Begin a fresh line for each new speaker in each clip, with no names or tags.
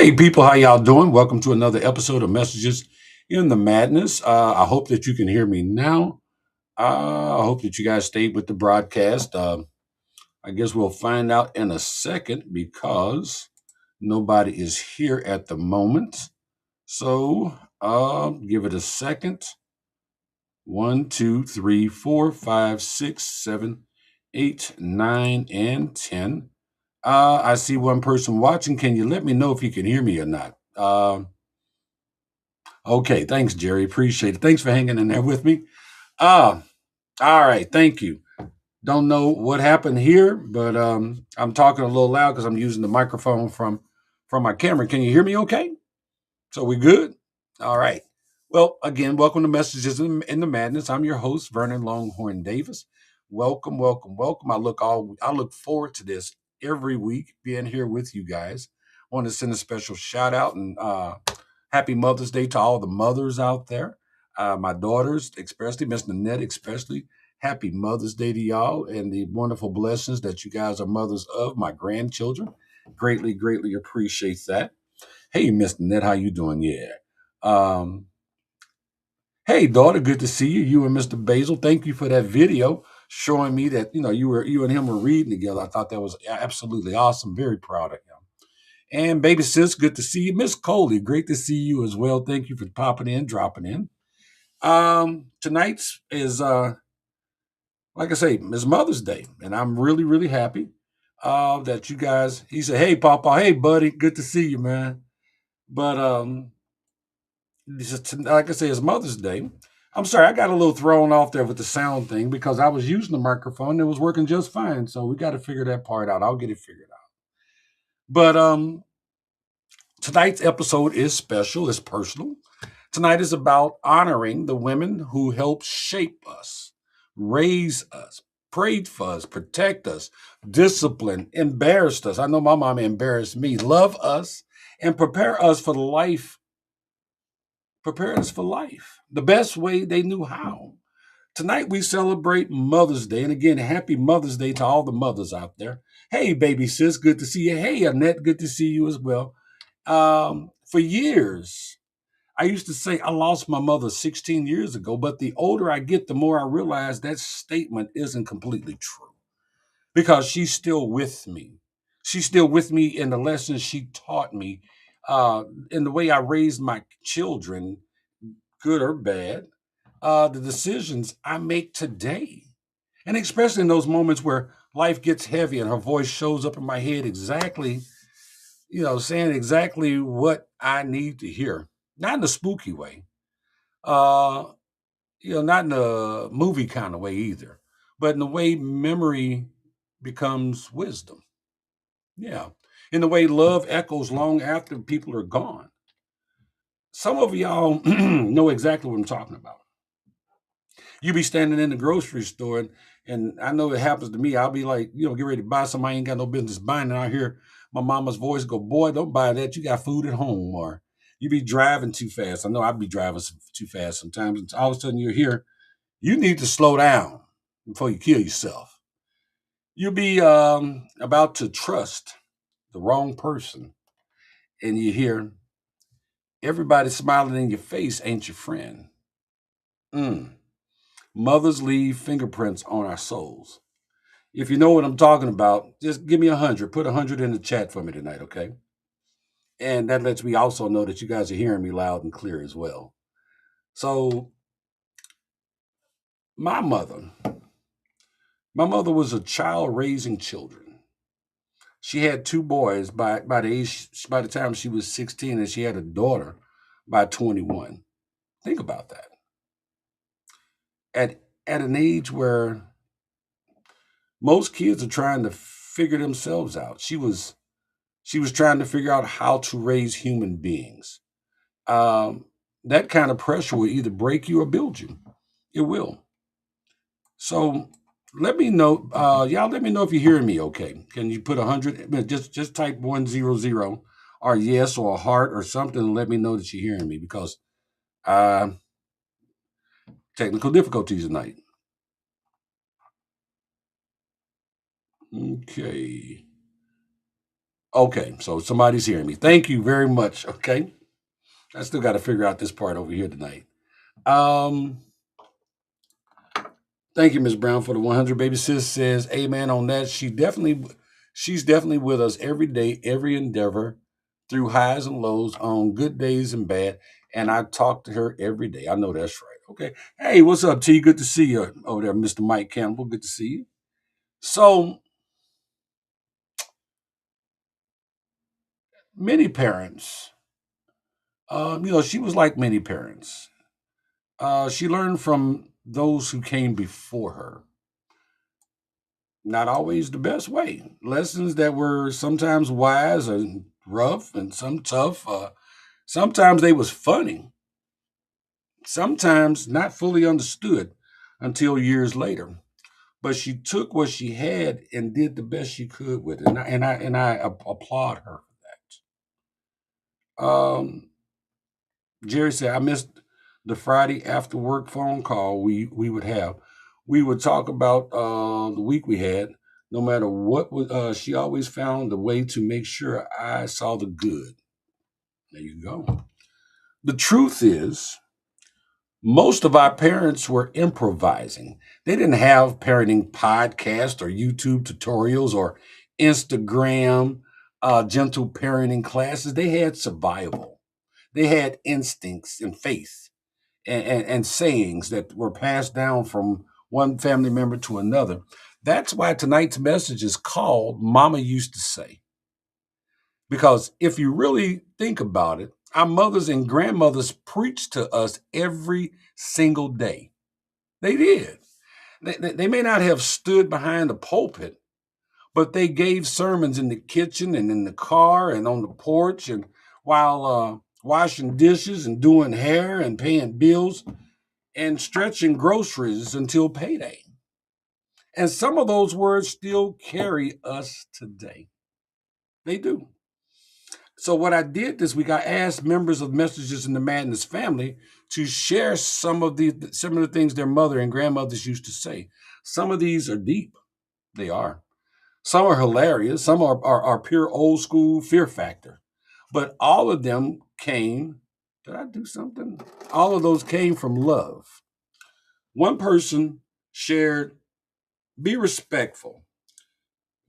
Hey people, how y'all doing? Welcome to another episode of Messages in the Madness. I hope that you can hear me now. I hope that you guys stayed with the broadcast. I guess we'll find out in a second because nobody is here at the moment. So give it a second. 1, 2, 3, 4, 5, 6, 7, 8, 9, and 10. I see one person watching. Can you let me know if you can hear me or not? Okay, thanks, Jerry. Appreciate it. Thanks for hanging in there with me. Uh, all right, thank you. Don't know what happened here, but I'm talking a little loud because I'm using the microphone from my camera. Can you hear me okay? So we good? All right. Well, again, welcome to Messages in the Madness. I'm your host, Vernon Longhorn Davis. Welcome, welcome, welcome. I look forward to this every week, being here with you guys. I want to send a special shout out and happy Mother's Day to all the mothers out there. My daughters, especially Miss Nanette, especially. Happy Mother's Day to y'all and the wonderful blessings that you guys are mothers of my grandchildren. Greatly, greatly appreciate that. Hey, Miss Nanette, how you doing? Yeah. Um, hey, daughter, good to see you. You and Mr. Basil. Thank you for that video showing me that you and him were reading together. I thought that was absolutely awesome. Very proud of him. And baby sis, good to see you. Miss Coley, great to see you as well. Thank you for popping in, dropping in. Tonight's is like I say, it's Mother's Day, and I'm really, really happy that you guys. He said, "Hey, Papa, hey, buddy, good to see you, man." But like I say, it's Mother's Day. I'm sorry, I got a little thrown off there with the sound thing because I was using the microphone and it was working just fine. So we got to figure that part out. I'll get it figured out. But tonight's episode is special, it's personal. Tonight is about honoring the women who helped shape us, raise us, prayed for us, protect us, discipline, embarrassed us. I know my mom embarrassed me, love us, and prepare us for life the best way they knew how. Tonight we celebrate Mother's Day. And again, happy Mother's Day to all the mothers out there. Hey, baby sis, good to see you. Hey, Annette, good to see you as well. For years, I used to say I lost my mother 16 years ago, but the older I get, the more I realize that statement isn't completely true because she's still with me. She's still with me in the lessons she taught me, in the way I raised my children, good or bad, the decisions I make today. And especially in those moments where life gets heavy and her voice shows up in my head exactly, saying exactly what I need to hear. Not in a spooky way, uh, not in a movie kind of way either, but in the way memory becomes wisdom. Yeah. In the way love echoes long after people are gone. Some of y'all know exactly what I'm talking about. You be standing in the grocery store, and I know it happens to me. I'll be like, get ready to buy something I ain't got no business buying, and I hear my mama's voice go, "Boy, don't buy that. You got food at home." Or you be driving too fast. I know I be driving too fast sometimes, and all of a sudden you hear, "You need to slow down before you kill yourself." You be about to trust the wrong person, and you hear, "Everybody smiling in your face ain't your friend." Mm. Mothers leave fingerprints on our souls. If you know what I'm talking about, just give me 100. Put 100 in the chat for me tonight, okay? And that lets me also know that you guys are hearing me loud and clear as well. So, my mother, my mother was a child raising children. She had two boys by the time she was 16, and she had a daughter by 21. Think about that. At an age where most kids are trying to figure themselves out, she was trying to figure out how to raise human beings. um, that kind of pressure will either break you or build you. It will. So let me know, y'all. Let me know if you're hearing me. Okay, can you put 100? Just type 100 or yes or a heart or something, and let me know that you're hearing me because uh, technical difficulties tonight. Okay. Okay, so somebody's hearing me. Thank you very much. Okay. I still got to figure out this part over here tonight. Um, Thank you, Miss Brown, for the 100. Baby sis says, amen on that. She's definitely with us every day, every endeavor, through highs and lows, on good days and bad. And I talk to her every day. I know that's right. Okay. Hey, what's up, T? Good to see you over there, Mr. Mike Campbell. Good to see you. So many parents, she was like many parents. She learned from those who came before her. Not always the best way. Lessons that were sometimes wise and rough and some tough. Sometimes they was funny. Sometimes not fully understood until years later. But she took what she had and did the best she could with it, and I applaud her for that. Jerry said, I missed the Friday after work phone call we would have. We would talk about the week we had. No matter what, she always found a way to make sure I saw the good. There you go. The truth is, most of our parents were improvising. They didn't have parenting podcasts or YouTube tutorials or Instagram gentle parenting classes. They had survival. They had instincts and faith and sayings that were passed down from one family member to another. That's why tonight's message is called Mama Used to Say. Because if you really think about it, our mothers and grandmothers preached to us every single day. They did. They may not have stood behind the pulpit, but they gave sermons in the kitchen and in the car and on the porch and while washing dishes and doing hair and paying bills and stretching groceries until payday. And some of those words still carry us today. They do. So what I did this week, I asked members of Messages in the Madness family to share some of the things their mother and grandmothers used to say. Some of these are deep. They are. Some are hilarious. Some are pure old school fear factor. But all of them came, did I do something? All of those came from love. One person shared, be respectful.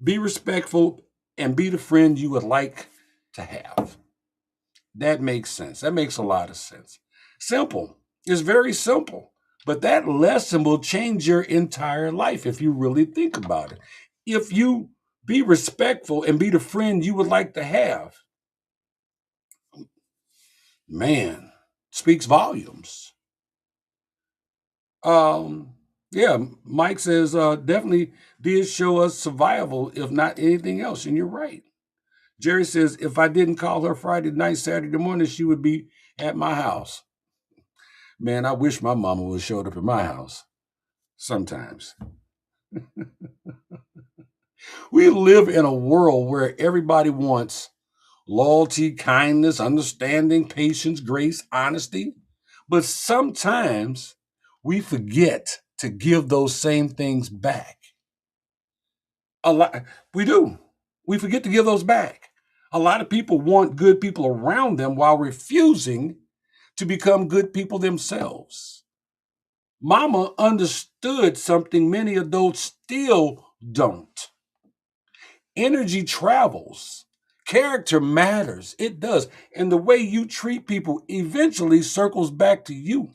Be respectful and be the friend you would like to have. That makes sense. That makes a lot of sense. Simple. It's very simple. But that lesson will change your entire life if you really think about it. If you be respectful and be the friend you would like to have, man, speaks volumes. Um, yeah, Mike says definitely did show us survival, if not anything else. And you're right. Jerry says if I didn't call her Friday night, Saturday morning, she would be at my house. Man, I wish my mama would have showed up at my house sometimes. We live in a world where everybody wants loyalty, kindness, understanding, patience, grace, honesty. But sometimes we forget to give those same things back. A lot we do. We forget to give those back. A lot of people want good people around them while refusing to become good people themselves. Mama understood something many adults still don't. Energy travels. Character matters. It does. And the way you treat people eventually circles back to you.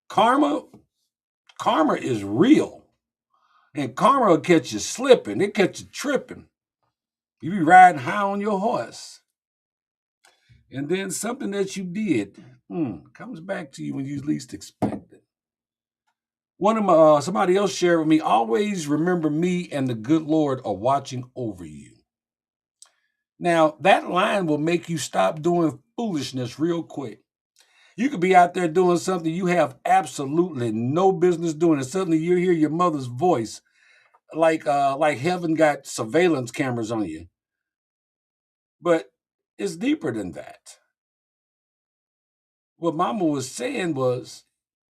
Karma, karma is real. And karma will catch you slipping. It catch you tripping. You be riding high on your horse. And then something that you did comes back to you when you least expect it. One of my somebody else shared with me, always remember me and the good Lord are watching over you. Now, that line will make you stop doing foolishness real quick. You could be out there doing something you have absolutely no business doing, and suddenly you hear your mother's voice, like heaven got surveillance cameras on you. But it's deeper than that. What Mama was saying was,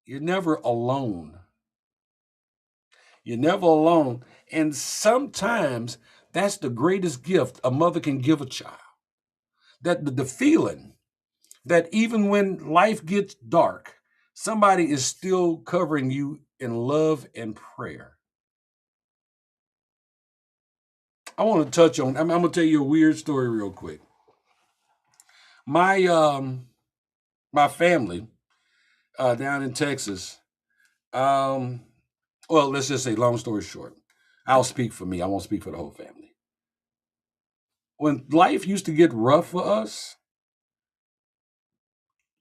you're never alone. You're never alone. And sometimes That's the greatest gift a mother can give a child. That the feeling that even when life gets dark, somebody is still covering you in love and prayer. I want to touch on, I'm going to tell you a weird story real quick. My my family down in Texas, um, well, let's just say, long story short, I'll speak for me. I won't speak for the whole family. When life used to get rough for us,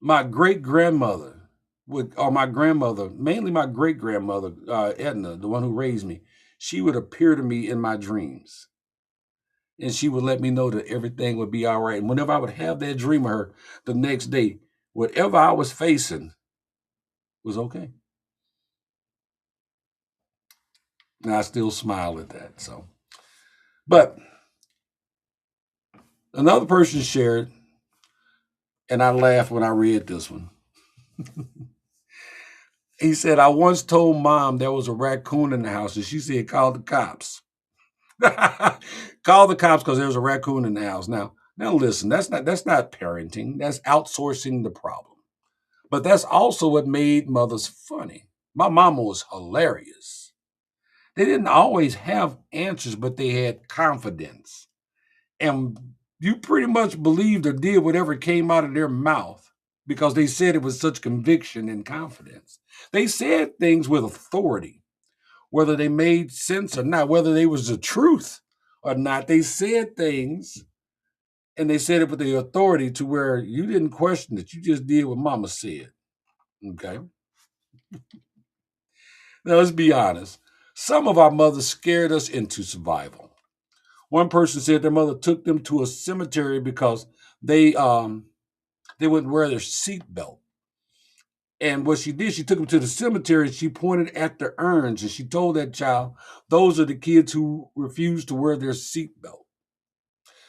my great grandmother or my grandmother, mainly my great grandmother, Edna, the one who raised me, she would appear to me in my dreams. And she would let me know that everything would be all right. And whenever I would have that dream of her the next day, whatever I was facing was okay. And I still smile at that. So, but another person shared, and I laughed when I read this one. He said, I once told mom there was a raccoon in the house, and she said, call the cops. Call the cops because there's a raccoon in the house. Now listen, that's not parenting. That's outsourcing the problem. But that's also what made mothers funny. My mama was hilarious. They didn't always have answers, but they had confidence. And you pretty much believed or did whatever came out of their mouth because they said it with such conviction and confidence. They said things with authority, whether they made sense or not, whether they was the truth or not. They said things and they said it with the authority to where you didn't question it. You just did what mama said. Okay. Now let's be honest. Some of our mothers scared us into survival. One person said their mother took them to a cemetery because they um they wouldn't wear their seatbelt. And what she did, she took them to the cemetery and she pointed at the urns and she told that child, those are the kids who refuse to wear their seatbelt.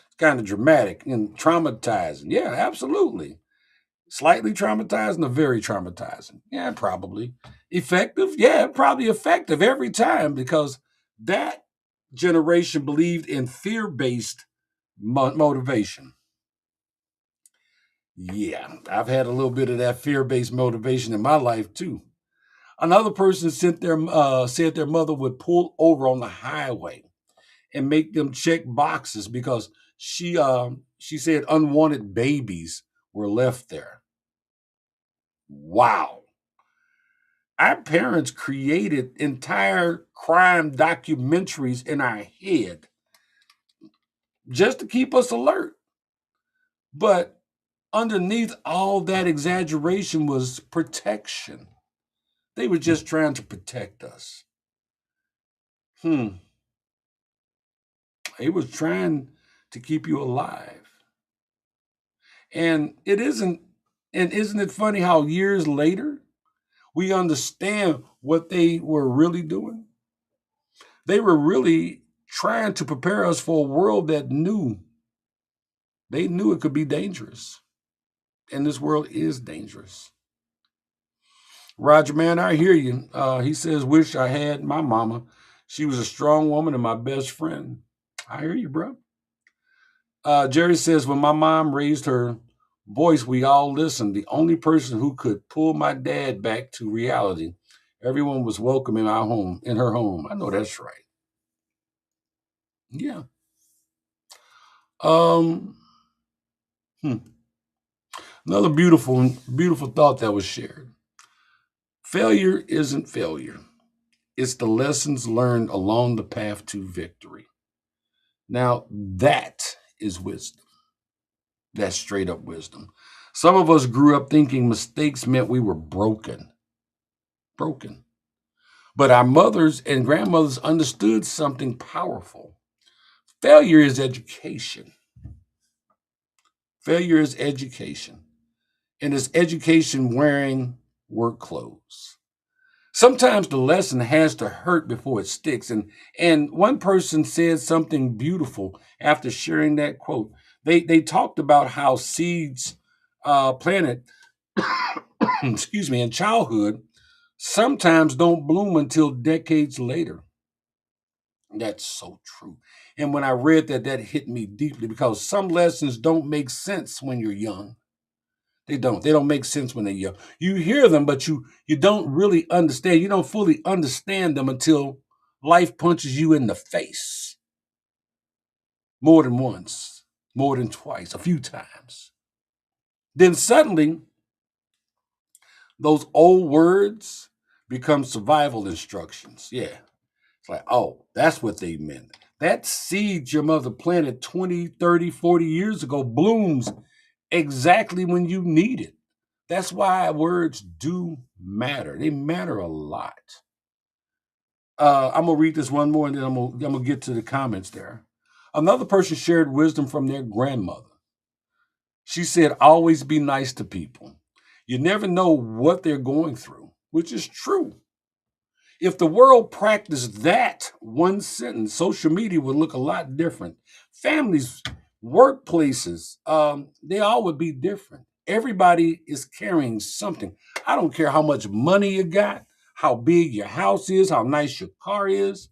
It's kind of dramatic and traumatizing. Yeah, absolutely. Slightly traumatizing or very traumatizing? Yeah, probably. Effective? Yeah, probably effective every time because that generation believed in fear based motivation. Yeah, I've had a little bit of that fear based motivation in my life too. Another person said their mother would pull over on the highway and make them check boxes because she said unwanted babies were left there. Wow. Our parents created entire crime documentaries in our head just to keep us alert. But underneath all that exaggeration was protection. They were just trying to protect us. Hmm. They was trying to keep you alive. And isn't it funny how years later we understand what they were really doing? They were really trying to prepare us for a world that knew it could be dangerous. And this world is dangerous. Roger, man, I hear you. He says, wish I had my mama. She was a strong woman and my best friend. I hear you, bro. Jerry says, when my mom raised her voice, we all listened. The only person who could pull my dad back to reality. Everyone was welcome in our home, in her home. I know that's right. Yeah. Um, hmm. Another beautiful thought that was shared. Failure isn't failure. It's the lessons learned along the path to victory. Now, that is wisdom. That's straight up wisdom. Some of us grew up thinking mistakes meant we were broken. Broken. But our mothers and grandmothers understood something powerful. Failure is education. Failure is education. And it's education wearing work clothes. Sometimes the lesson has to hurt before it sticks. And one person said something beautiful after sharing that quote. They talked about how seeds planted, excuse me, in childhood sometimes don't bloom until decades later. That's so true. And when I read that, that hit me deeply because some lessons don't make sense when you're young. They don't. They don't make sense when they're young. You hear them, but you don't really understand. You don't fully understand them until life punches you in the face more than once, more than twice, a few times. Then suddenly, those old words become survival instructions. Yeah. It's like, oh, that's what they meant. That seed your mother planted 20, 30, 40 years ago blooms exactly when you need it. That's why words do matter. They matter a lot. I'm going to read this one more and then I'm gonna get to the comments there. Another person shared wisdom from their grandmother. She said, always be nice to people. You never know what they're going through, which is true. If the world practiced that one sentence, social media would look a lot different. Families, workplaces, they all would be different. Everybody is carrying something. I don't care how much money you got, how big your house is, how nice your car is,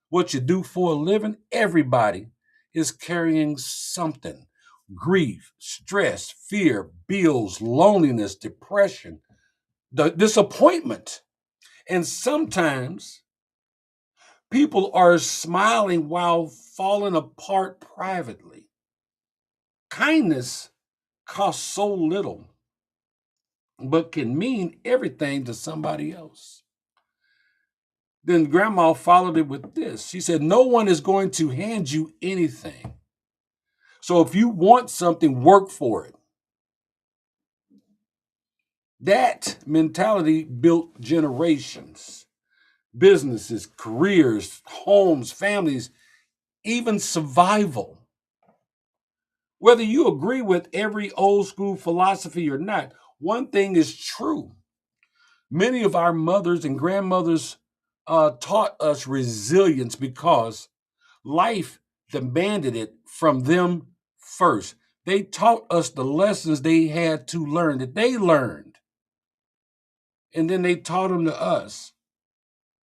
what you do for a living. Everybody is carrying something. Grief, stress, fear, bills, loneliness, depression, the disappointment. And sometimes people are smiling while falling apart privately. Kindness costs so little, but can mean everything to somebody else. Then grandma followed it with this. She said, no one is going to hand you anything. So if you want something, work for it. That mentality built generations, businesses, careers, homes, families, even survival. Whether you agree with every old school philosophy or not, one thing is true. Many of our mothers and grandmothers taught us resilience because life demanded it from them first. They taught us the lessons they had to learn, that they learned. And then they taught them to us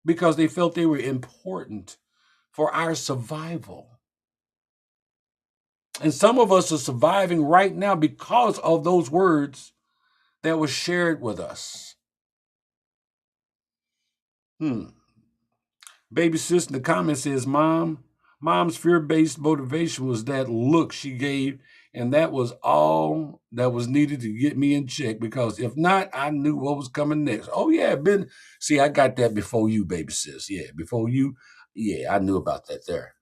because they felt they were important for our survival. And some of us are surviving right now because of those words that was shared with us. Baby sis in the comments says, Mom's fear-based motivation was that look she gave, and that was all that was needed to get me in check. Because if not, I knew what was coming next. Oh yeah, see, I got that before you, baby sis. Yeah, before you. Yeah, I knew about that there.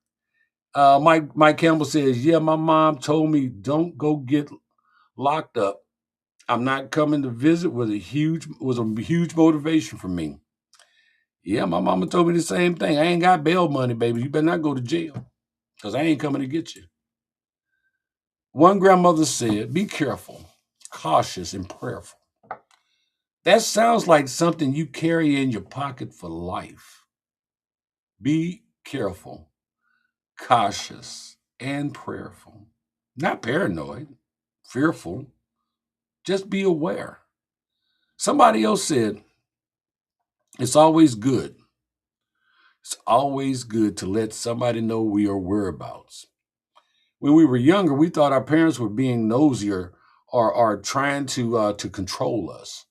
Mike Campbell says, yeah, my mom told me don't go get locked up. I'm not coming to visit was a huge motivation for me. Yeah, my mama told me the same thing. I ain't got bail money, baby. You better not go to jail because I ain't coming to get you. One grandmother said, be careful, cautious, and prayerful. That sounds like something you carry in your pocket for life. Be careful, cautious, and prayerful. Not paranoid, fearful. Just be aware. Somebody else said, it's always good. It's always good to let somebody know your whereabouts. When we were younger, we thought our parents were being nosy or trying to control us.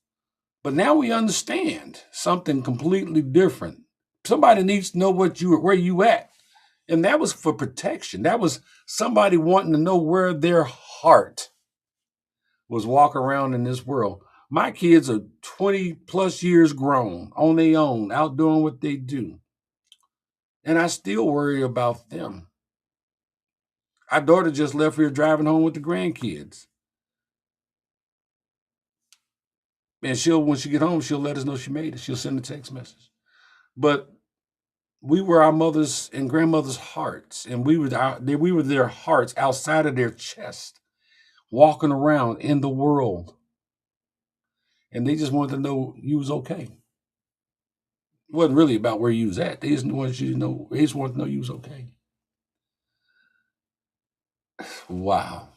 But now we understand something completely different. Somebody needs to know where you at. And that was for protection. That was somebody wanting to know where their heart was walking around in this world. My kids are 20 plus years grown on their own, out doing what they do. And I still worry about them. Our daughter just left here driving home with the grandkids. And when she get home, she'll let us know she made it. She'll send a text message. But we were our mothers and grandmothers' hearts, and we were their hearts outside of their chest, walking around in the world. And they just wanted to know you was okay. It wasn't really about where you was at. They just wanted you to know. They just wanted to know you was okay. Wow.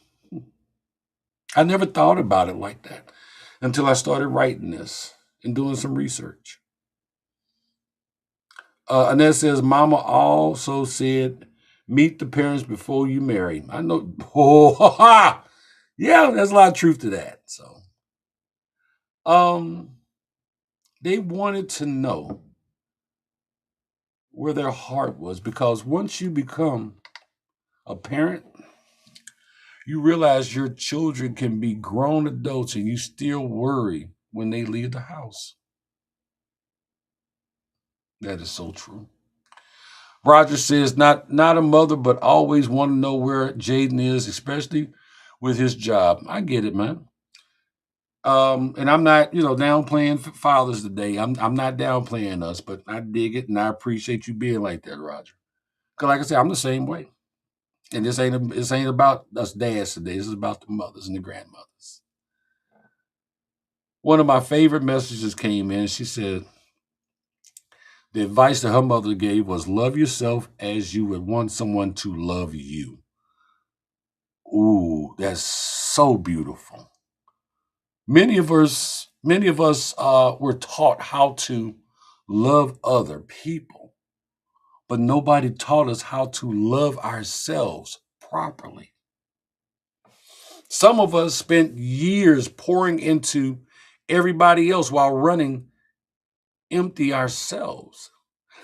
I never thought about it like that until I started writing this and doing some research. Annette says, Mama also said, Meet the parents before you marry. I know. Oh, ha, ha. Yeah, there's a lot of truth to that. So, um, they wanted to know where their heart was because once you become a parent, you realize your children can be grown adults and you still worry when they leave the house. That is so true. Roger says, not a mother, but always want to know where Jaden is, especially with his job. I get it, man. And I'm not, downplaying fathers today. I'm not downplaying us, but I dig it and I appreciate you being like that, Roger. Because like I said, I'm the same way. And this ain't about us dads today. This is about the mothers and the grandmothers. One of my favorite messages came in. She said the advice that her mother gave was love yourself as you would want someone to love you. Ooh, that's so beautiful. Many of us were taught how to love other people, but nobody taught us how to love ourselves properly. Some of us spent years pouring into everybody else while running empty ourselves.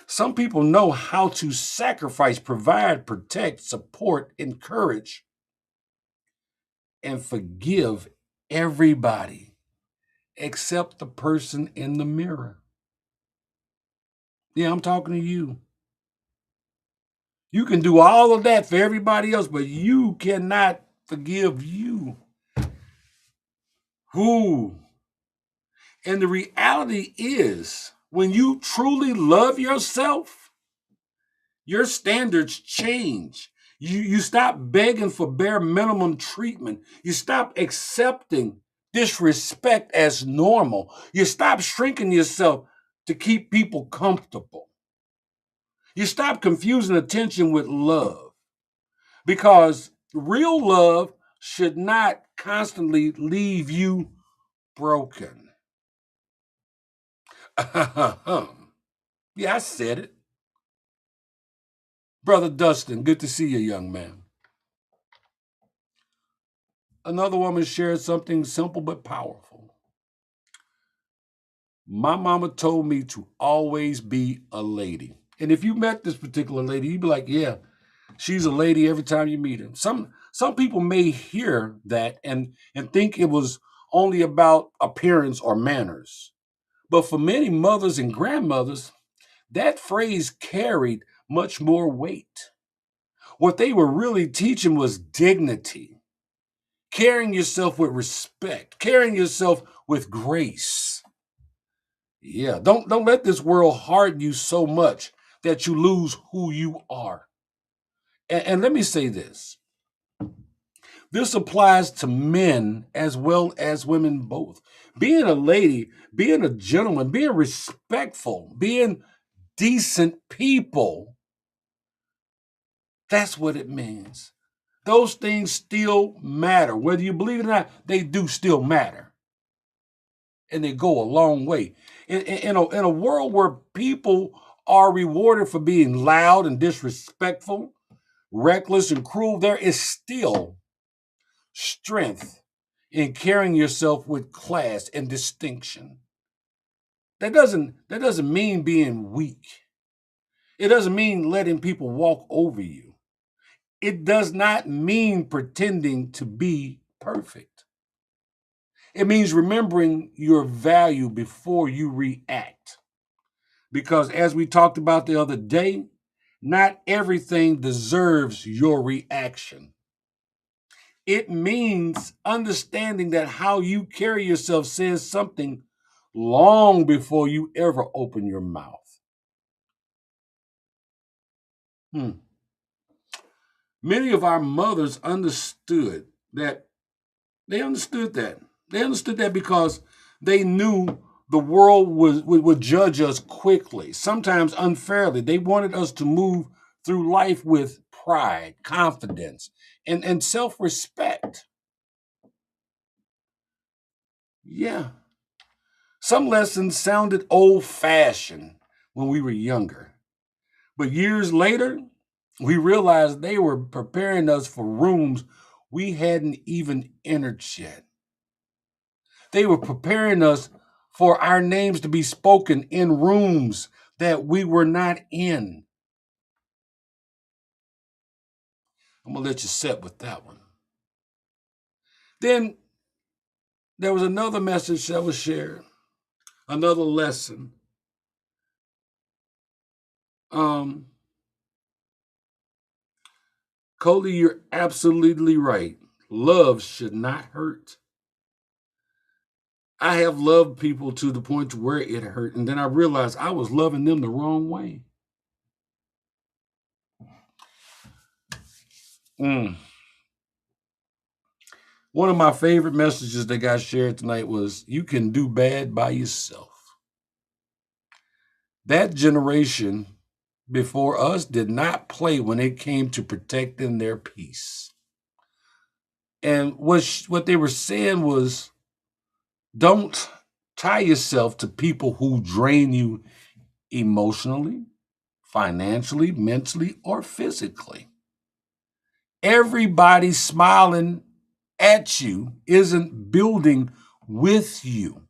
Some people know how to sacrifice, provide, protect, support, encourage, and forgive everybody except the person in the mirror. Yeah, I'm talking to you. You can do all of that for everybody else, but you cannot forgive you. Who? And the reality is, when you truly love yourself, your standards change. You stop begging for bare minimum treatment. You stop accepting disrespect as normal. You stop shrinking yourself to keep people comfortable. You stop confusing attention with love because real love should not constantly leave you broken. Yeah, I said it. Brother Dustin, good to see you, young man. Another woman shared something simple but powerful. My mama told me to always be a lady. And if you met this particular lady, you'd be like, yeah, she's a lady every time you meet her. Some people may hear that and think it was only about appearance or manners. But for many mothers and grandmothers, that phrase carried much more weight. What they were really teaching was dignity, carrying yourself with respect, carrying yourself with grace. Yeah, don't let this world harden you so much that you lose who you are. And let me say this. This applies to men as well as women both. Being a lady, being a gentleman, being respectful, being decent people, that's what it means. Those things still matter. Whether you believe it or not, they do still matter. And they go a long way. In a world where people are rewarded for being loud and disrespectful, reckless and cruel, there is still strength in carrying yourself with class and distinction. That doesn't mean being weak. It doesn't mean letting people walk over you. It does not mean pretending to be perfect. It means remembering your value before you react. Because as we talked about the other day, not everything deserves your reaction. It means understanding that how you carry yourself says something long before you ever open your mouth. Hmm. Many of our mothers understood that. They understood that. They understood that because they knew the world would judge us quickly, sometimes unfairly. They wanted us to move through life with pride, confidence, and self respect. Yeah. Some lessons sounded old fashioned when we were younger. But years later, We realized they were preparing us for rooms we hadn't even entered yet. They were preparing us for our names to be spoken in rooms that we were not in. I'm going to let you sit with that one. Then there was another message that was shared, another lesson. Um, Cody, you're absolutely right. Love should not hurt. I have loved people to the point to where it hurt, and then I realized I was loving them the wrong way. Mm. One of my favorite messages that got shared tonight was, "You can do bad by yourself." That generation before us did not play when it came to protecting their peace. And what they were saying was, don't tie yourself to people who drain you emotionally, financially, mentally, or physically. Everybody smiling at you isn't building with you.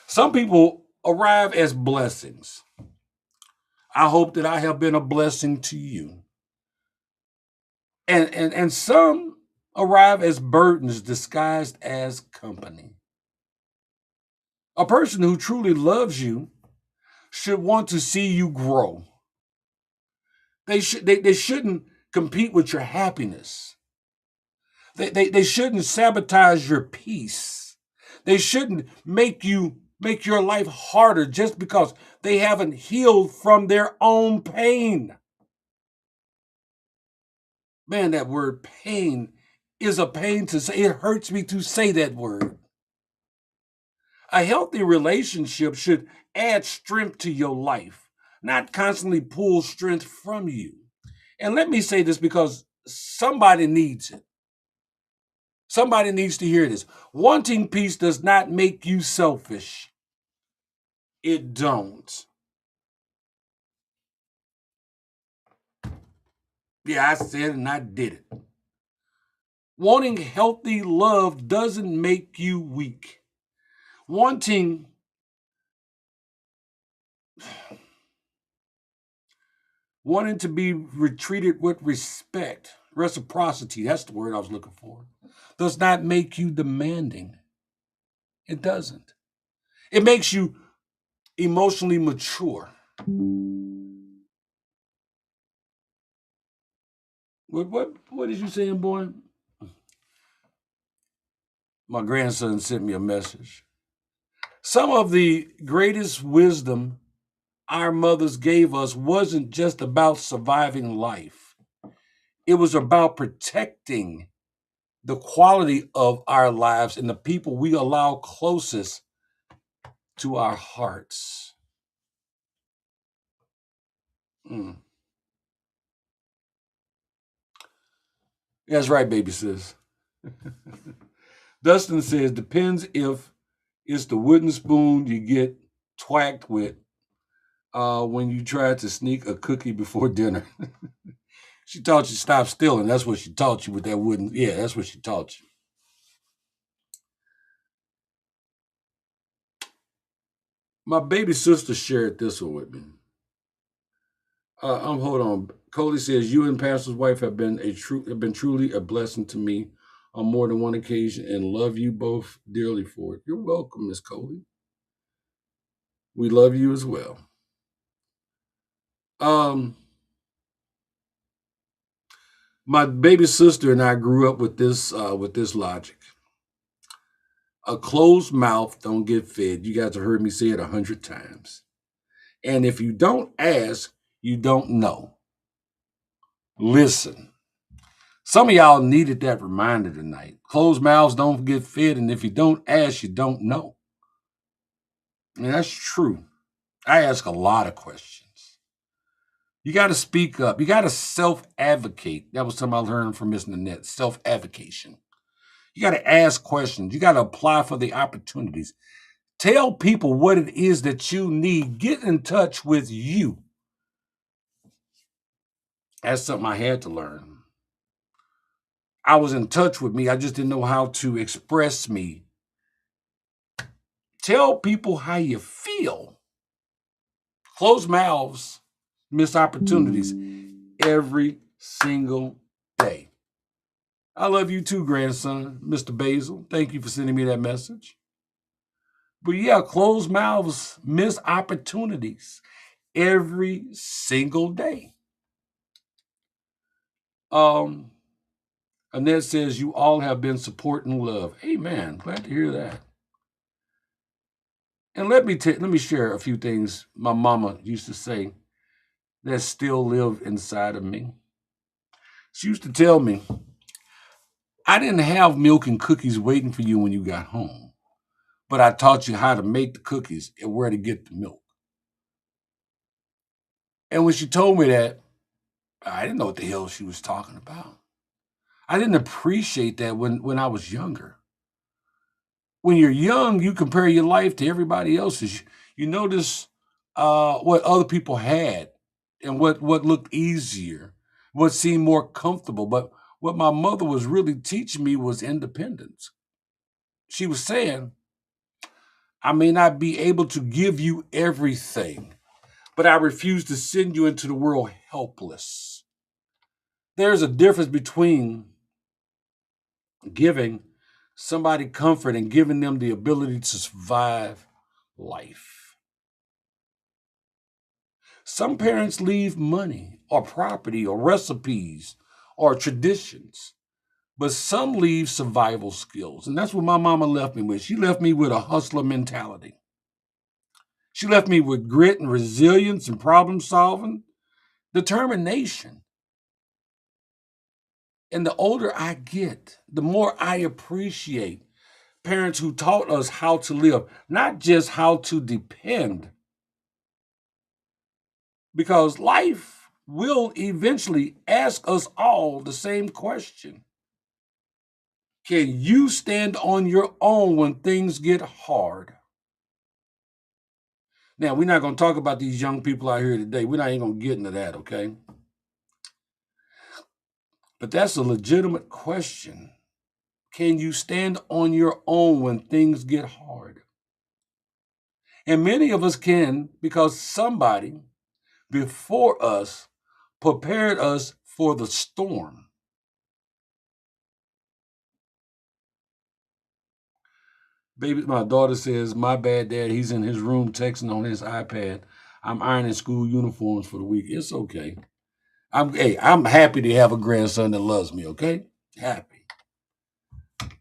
Some people arrive as blessings. I hope that I have been a blessing to you. And some arrive as burdens disguised as company. A person who truly loves you should want to see you grow. They shouldn't compete with your happiness. They shouldn't sabotage your peace. They shouldn't make your life harder just because they haven't healed from their own pain. Man, that word pain is a pain to say. It hurts me to say that word. A healthy relationship should add strength to your life, not constantly pull strength from you. And let me say this because somebody needs it. Somebody needs to hear this. Wanting peace does not make you selfish. It don't. Yeah, I said it and I did it. Wanting healthy love doesn't make you weak. Wanting wanting to be treated with respect, reciprocity, that's the word I was looking for, does not make you demanding. It doesn't. It makes you emotionally mature. What is you saying, boy? My grandson sent me a message. Some of the greatest wisdom our mothers gave us wasn't just about surviving life. It was about protecting the quality of our lives and the people we allow closest to our hearts. Mm. That's right, baby sis. Dustin says, depends if it's the wooden spoon you get twacked with when you try to sneak a cookie before dinner. She taught you stop stealing. That's what she taught you with that wooden. Yeah, that's what she taught you. My baby sister shared this one with me. Hold on. Coley says you and Pastor's wife have been truly a blessing to me on more than one occasion, and love you both dearly for it. You're welcome, Miss Coley. We love you as well. Um, my baby sister and I grew up with this logic. A closed mouth don't get fed. You guys have heard me say it 100 times. And if you don't ask, you don't know. Listen. Some of y'all needed that reminder tonight. Closed mouths don't get fed, and if you don't ask, you don't know. And that's true. I ask a lot of questions. You got to speak up. You got to self-advocate. That was something I learned from Miss Nanette, self-advocation. You got to ask questions. You got to apply for the opportunities. Tell people what it is that you need. Get in touch with you. That's something I had to learn. I was in touch with me. I just didn't know how to express me. Tell people how you feel. Closed mouths miss opportunities every single day. I love you too, grandson, Mr. Basil. Thank you for sending me that message. But yeah, closed mouths miss opportunities every single day. Um, Annette says you all have been support and love. Amen. Glad to hear that. And let me share a few things my mama used to say that still live inside of me. She used to tell me, I didn't have milk and cookies waiting for you when you got home, but I taught you how to make the cookies and where to get the milk. And when she told me that, I didn't know what the hell she was talking about. I didn't appreciate that when I was younger. When you're young, you compare your life to everybody else's. You notice what other people had and what looked easier, what seemed more comfortable. But what my mother was really teaching me was independence. She was saying, I may not be able to give you everything, but I refuse to send you into the world helpless. There's a difference between giving somebody comfort and giving them the ability to survive life. Some parents leave money or property or recipes or traditions, but some leave survival skills. And that's what my mama left me with. She left me with a hustler mentality. She left me with grit and resilience and problem solving, determination. And the older I get, the more I appreciate parents who taught us how to live, not just how to depend, because life will eventually ask us all the same question. Can you stand on your own when things get hard? Now, we're not going to talk about these young people out here today. We're not even going to get into that, okay? But that's a legitimate question. Can you stand on your own when things get hard? And many of us can because somebody before us prepared us for the storm. Baby, my daughter says, my bad, Dad. He's in his room texting on his iPad. I'm ironing school uniforms for the week. It's okay. I'm happy to have a grandson that loves me, okay? Happy.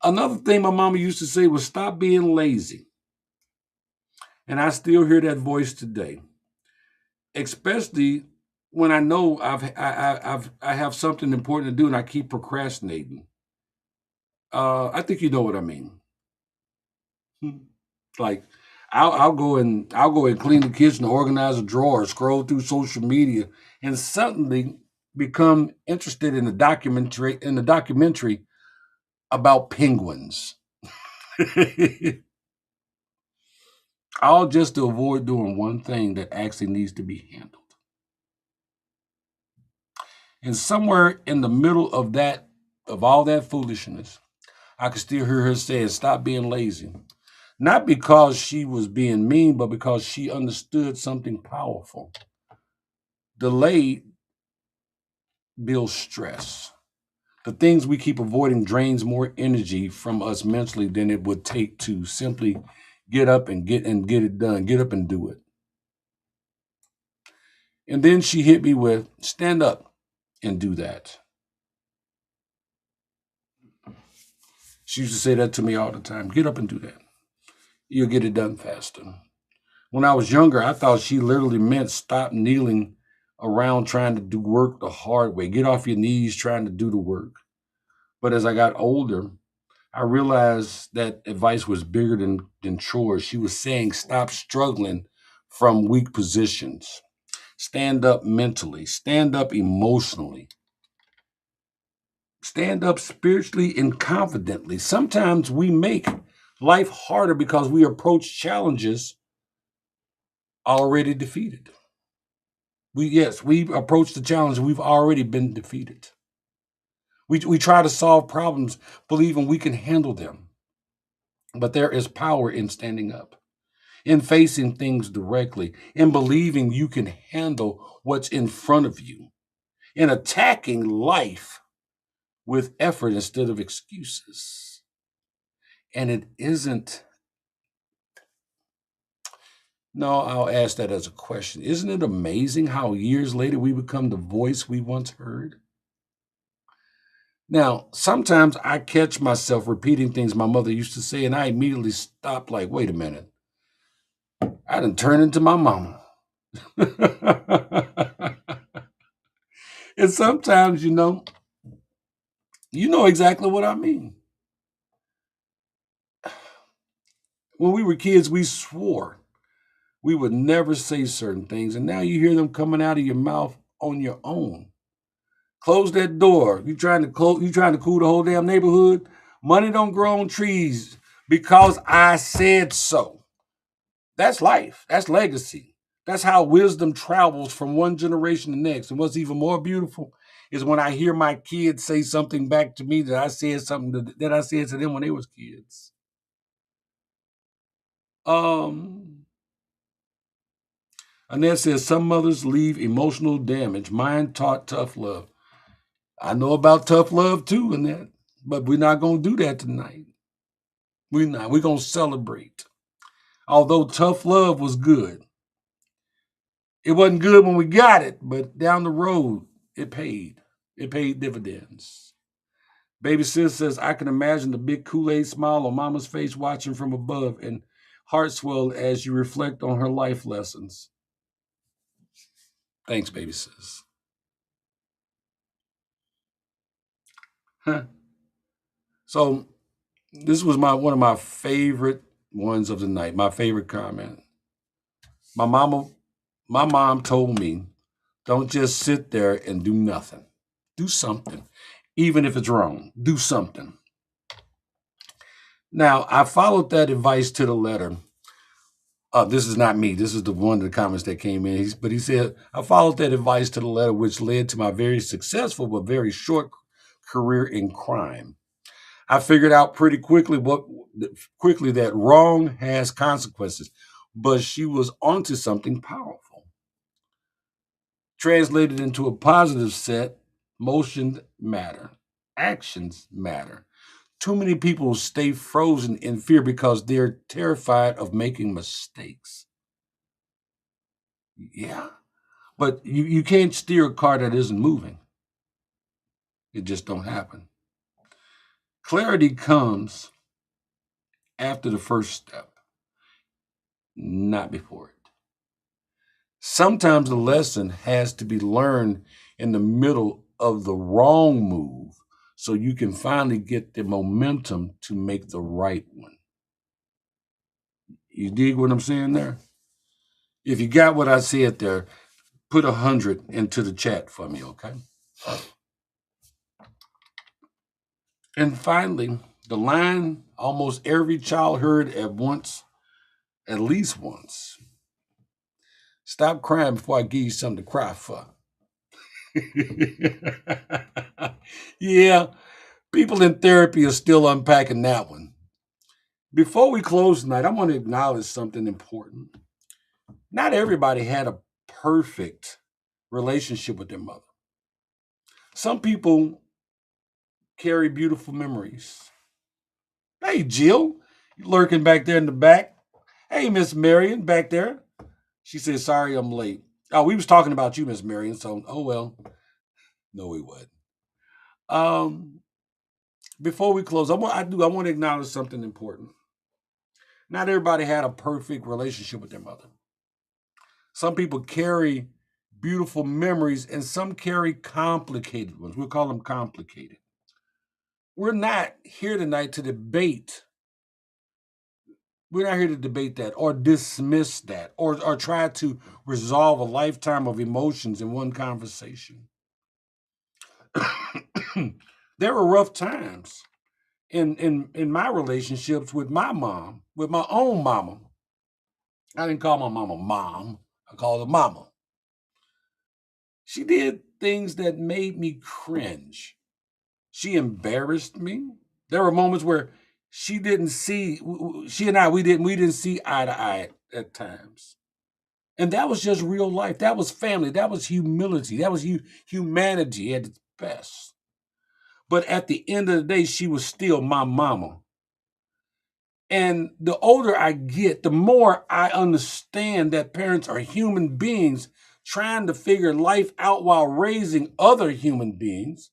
Another thing my mama used to say was stop being lazy. And I still hear that voice today, especially when I know I have something important to do and I keep procrastinating. I think you know what I mean. Like I'll go and clean the kitchen, organize a drawer, scroll through social media, and suddenly become interested in the documentary about penguins. All just to avoid doing one thing that actually needs to be handled. And somewhere in the middle of all that foolishness, I could still hear her saying, stop being lazy. Not because she was being mean, but because she understood something powerful. Delay builds stress. The things we keep avoiding drains more energy from us mentally than it would take to simply get up and get it done. Get up and do it. And then she hit me with, stand up and do that. She used to say that to me all the time. Get up and do that. You'll get it done faster. When I was younger, I thought she literally meant stop kneeling around trying to do work the hard way. Get off your knees trying to do the work. But as I got older, I realized that advice was bigger than chores. She was saying stop struggling from weak positions. Stand up mentally, stand up emotionally, stand up spiritually and confidently. Sometimes we make life harder because we approach challenges already defeated. We approach the challenge and we've already been defeated. We try to solve problems believing we can handle them. But there is power in standing up, in facing things directly, in believing you can handle what's in front of you, in attacking life with effort instead of excuses. And it isn't, no, I'll ask that as a question. Isn't it amazing how years later we become the voice we once heard? Now, sometimes I catch myself repeating things my mother used to say, and I immediately stop, like, wait a minute, I done turned into my mama. And sometimes, you know exactly what I mean. When we were kids, we swore we would never say certain things, and now you hear them coming out of your mouth on your own. Close that door. You trying to cool the whole damn neighborhood? Money don't grow on trees because I said so. That's life. That's legacy. That's how wisdom travels from one generation to the next. And what's even more beautiful is when I hear my kids say something back to me that I said that I said to them when they was kids. Um, Annette says some mothers leave emotional damage. Mine taught tough love. I know about tough love too, Annette, but we're not gonna do that tonight. We're not. We're gonna celebrate. Although tough love was good, it wasn't good when we got it, but down the road, it paid. It paid dividends. Baby sis says, I can imagine the big Kool-Aid smile on mama's face watching from above and heart swell as you reflect on her life lessons. Thanks, baby sis. Huh. So this was one of my favorite ones of the night, my favorite comment. My mama, my mom told me, don't just sit there and do nothing. Do something. Even if it's wrong, do something. Now, I followed that advice to the letter. This is not me. This is the one of the comments that came in. But he said, I followed that advice to the letter, which led to my very successful but very short career in crime. I figured out quickly that wrong has consequences, but she was onto something powerful. Translated into a positive set, motions matter, actions matter. Too many people stay frozen in fear because they're terrified of making mistakes. Yeah, but you can't steer a car that isn't moving. It just don't happen. Clarity comes after the first step, not before it. Sometimes the lesson has to be learned in the middle of the wrong move so you can finally get the momentum to make the right one. You dig what I'm saying there? If you got what I said there, put 100 into the chat for me, okay? And finally, the line almost every child heard at least once. Stop crying before I give you something to cry for. Yeah, people in therapy are still unpacking that one. Before we close tonight, I want to acknowledge something important. Not everybody had a perfect relationship with their mother. Some people carry beautiful memories. Hey, Jill, you lurking back there in the back. Hey, Miss Marion, back there. She said, sorry I'm late. Oh, we was talking about you, Miss Marion, so, oh well. No, we wasn't. Um, Before we close, I want to acknowledge something important. Not everybody had a perfect relationship with their mother. Some people carry beautiful memories and some carry complicated ones. We'll call them complicated. We're not here tonight to debate. We're not here to debate that or dismiss that or try to resolve a lifetime of emotions in one conversation. There were rough times in my relationships with my mom, with my own mama. I didn't call my mama mom. I called her mama. She did things that made me cringe. She embarrassed me. There were moments where she didn't see she and I we didn't see eye to eye at times. And that was just real life. That was family. That was humility. That was humanity at its best. But at the end of the day, she was still my mama. And the older I get, the more I understand that parents are human beings trying to figure life out while raising other human beings.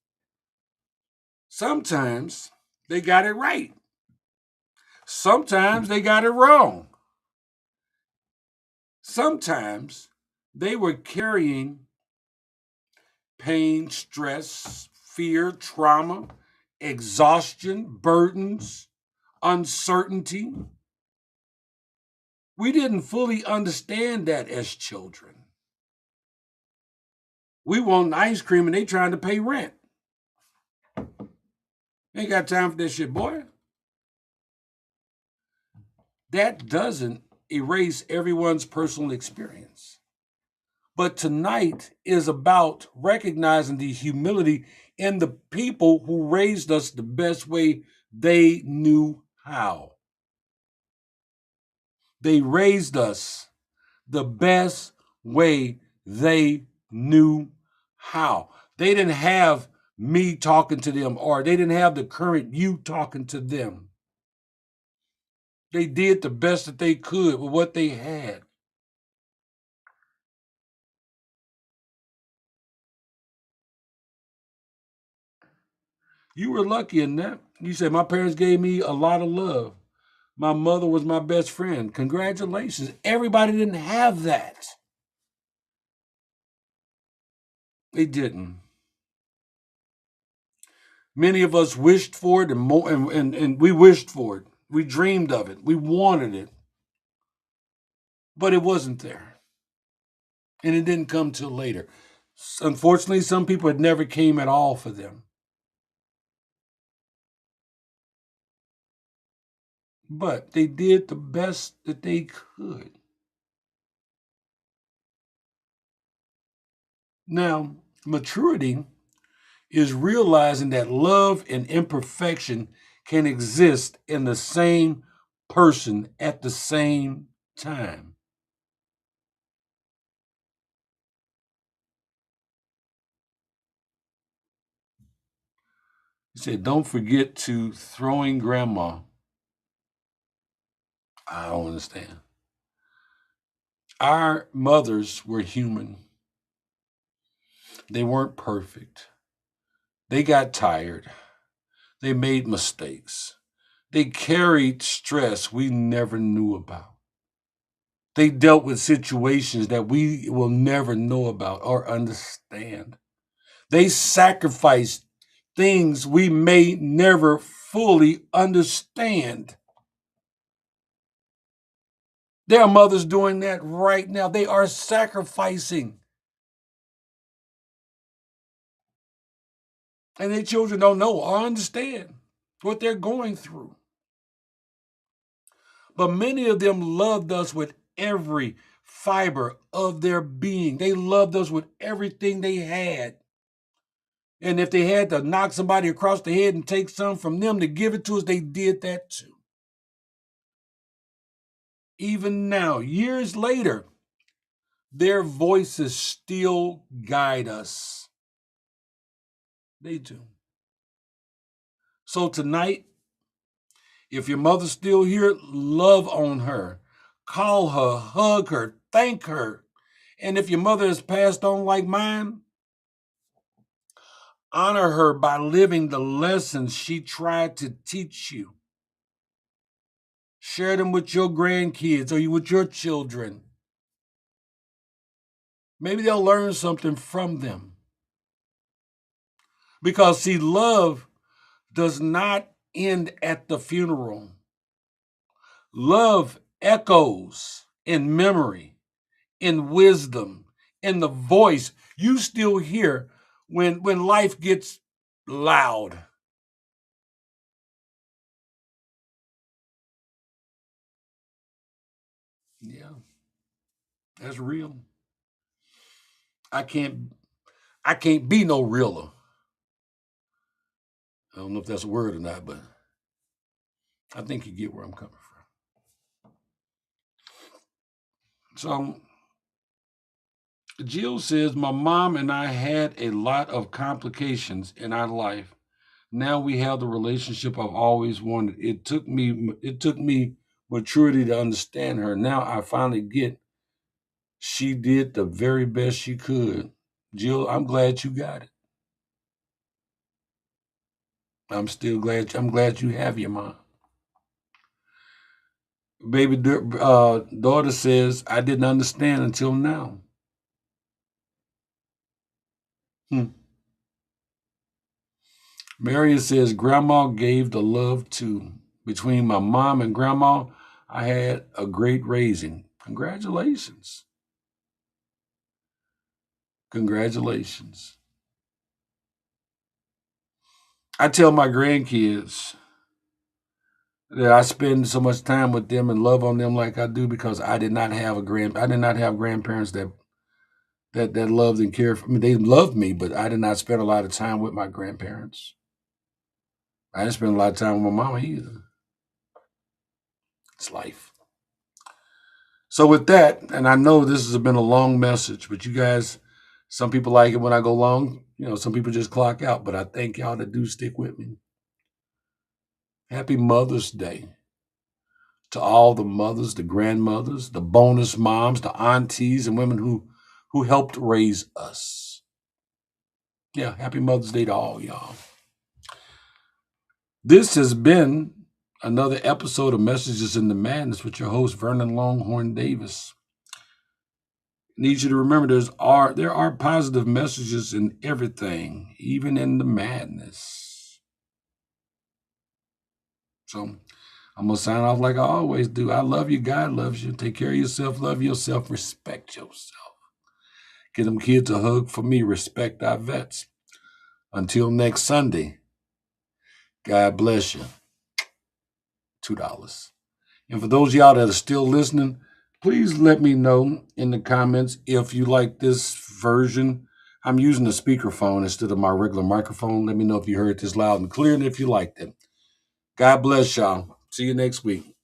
Sometimes they got it right. Sometimes they got it wrong. Sometimes they were carrying pain, stress, fear, trauma, exhaustion, burdens, uncertainty. We didn't fully understand that as children. We want ice cream and they trying to pay rent. Ain't got time for this shit, boy. That doesn't erase everyone's personal experience. But tonight is about recognizing the humility in the people who raised us the best way they knew how. They raised us the best way they knew how. They didn't have me talking to them, or they didn't have the current you talking to them. They did the best that they could with what they had. You were lucky in that. You said, my parents gave me a lot of love. My mother was my best friend. Congratulations. Everybody didn't have that. They didn't. Many of us wished for it, and we wished for it. We dreamed of it. We wanted it, but it wasn't there. And it didn't come till later. Unfortunately, some people it never came at all for them. But they did the best that they could. Now, maturity is realizing that love and imperfection can exist in the same person at the same time. He said, don't forget to throwing grandma. I don't understand. Our mothers were human. They weren't perfect. They got tired. They made mistakes. They carried stress we never knew about. They dealt with situations that we will never know about or understand. They sacrificed things we may never fully understand. There are mothers doing that right now. They are sacrificing. And their children don't know or understand what they're going through. But many of them loved us with every fiber of their being. They loved us with everything they had. And if they had to knock somebody across the head and take some from them to give it to us, they did that too. Even now, years later, their voices still guide us. They do. So tonight, if your mother's still here, love on her. Call her, hug her, thank her. And if your mother has passed on like mine, honor her by living the lessons she tried to teach you. Share them with your grandkids or with your children. Maybe they'll learn something from them. Because, see, love does not end at the funeral. Love echoes in memory, in wisdom, in the voice you still hear when life gets loud. Yeah, that's real. I can't. I can't be no realer. I don't know if that's a word or not, but I think you get where I'm coming from. So Jill says, my mom and I had a lot of complications in our life. Now we have the relationship I've always wanted. It took me maturity to understand her. Now I finally get she did the very best she could. Jill, I'm glad you got it. I'm glad you have your mom. Daughter says, I didn't understand until now. Hmm. Marion says, Grandma gave the love too. Between my mom and Grandma, I had a great raising. Congratulations. Congratulations. I tell my grandkids that I spend so much time with them and love on them like I do because I did not have grandparents that loved and cared for me. They loved me, but I did not spend a lot of time with my grandparents. I didn't spend a lot of time with my mama either. It's life. So with that, and I know this has been a long message, but you guys, some people like it when I go long. Some people just clock out, but I thank y'all that do stick with me. Happy Mother's Day to all the mothers, the grandmothers, the bonus moms, the aunties, and women who helped raise us. Yeah, happy Mother's Day to all y'all. This has been another episode of Messages in the Madness with your host, Vernon Longhorn Davis. Need you to remember there are positive messages in everything, even in the madness. So I'm gonna sign off like I always do. I love you. God loves you. Take care of yourself. Love yourself. Respect yourself. Give them kids a hug for me. Respect our vets. Until next Sunday, God bless you. $2. And for those of y'all that are still listening, please let me know in the comments if you like this version. I'm using a speakerphone instead of my regular microphone. Let me know if you heard this loud and clear and if you liked it. God bless y'all. See you next week.